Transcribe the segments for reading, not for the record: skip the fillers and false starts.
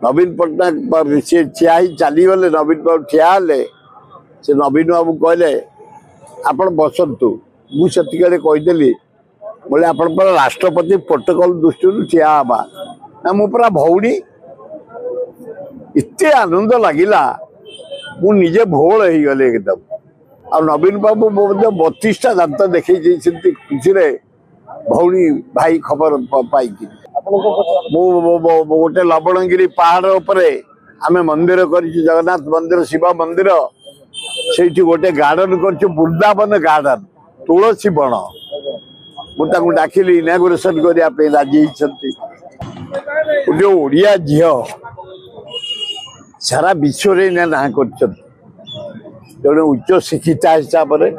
नवीन पट्टनायक सी ठिया ही चलीगले नवीन बाबू ठिया से नवीन बाबू कहले आपण बसतु मुझे कहीदेली बोले आप राष्ट्रपति प्रोटोकॉल दृष्टि ठिया हवा ना मो पूरा भौणी इतने आनंद लगिला मुझे भोल हो गले एकदम आ नवीन बाबू 32टा दांत देखे खुशी भौणी भाई खबर पाई गोटे लवणगिरी पहाड़ उपरे आमे मंदिर कर जगन्नाथ मंदिर शिव मंदिर से गोटे गार्डन कर वृंदावन गार्डन तुलसी बण मुझे डाकिली इनागुरेसन करने राजी गोटे ओडिया झील सारा विश्व ना कर जड़े उच्च शिक्षिता हिसाब से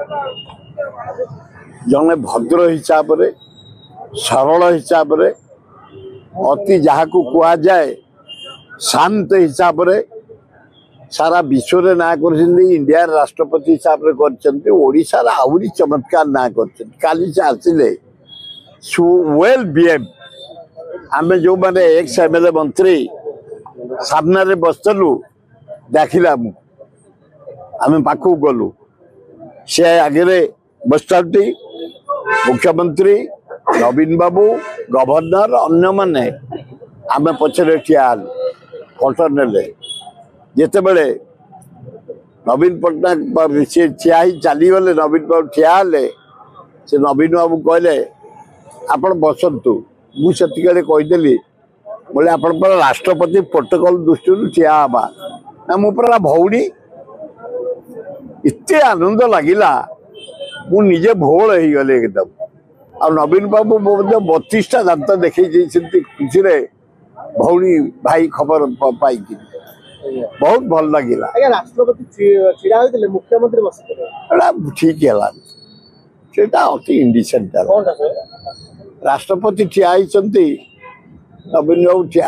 जड़े भद्र हिसाब से सरल हिसाब से अति जहाँ को कह जाए शांत हिसाब से सारा विश्व ना कर इंडिया राष्ट्रपति हिसाब से ओडिशा आहरी चमत्कार ना कर से आसिले वेल बिहेव आम जो मैंने एक्स एमएलए मंत्री सामने बसलु देखला आम पाखु गलु से आगे बसती मुख्यमंत्री नवीन बाबू गवर्नर अन्य माने आम पछरे ठिया फोटो नेले जिते बड़े नवीन पट्टनायक सी ठिया ही चलीगले नवीन बाबू ठिया से नवीन बाबू कहले आपण बसतु मुझे कहीदेली बोले आप राष्ट्रपति प्रोटोकॉल दृष्टि ठिया हवा ना मो पूरा भौणी इतने आनंद लगिला मुझे भोल हो गले एकदम आ नवीन बाबू 32टा दांत देखे खुशी भौणी भाई खबर पाई बहुत भल लगिला राष्ट्रपति मुख्यमंत्री ठीक है सेटा अति इंडिसेंट राष्ट्रपति ठिया नवीन बाबू ठिया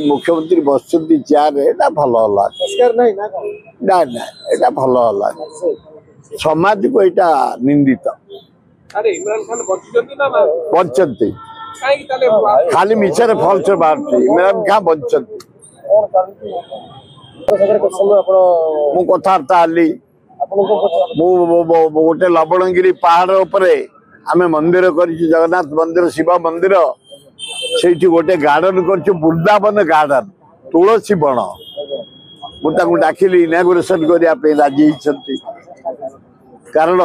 मुख्यमंत्री बस चेयर भल ना ना भल समाज को यहाँ निंदित बचती खाली मिछे फल्स बाहर इमरान क्या बचती मु कथबार्ता हली गोटे लवणगिरी पहाड़ उपरे आमे मंदिर कर जगन्नाथ मंदिर शिव मंदिर से गोटे गार्डन कर वृंदावन गार्डन तुलसी बण मुझे डाकिली इनागुरेसन करने राजी कारण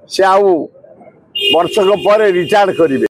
से आउ वर्षक पर रिटायर्ड करेंगे।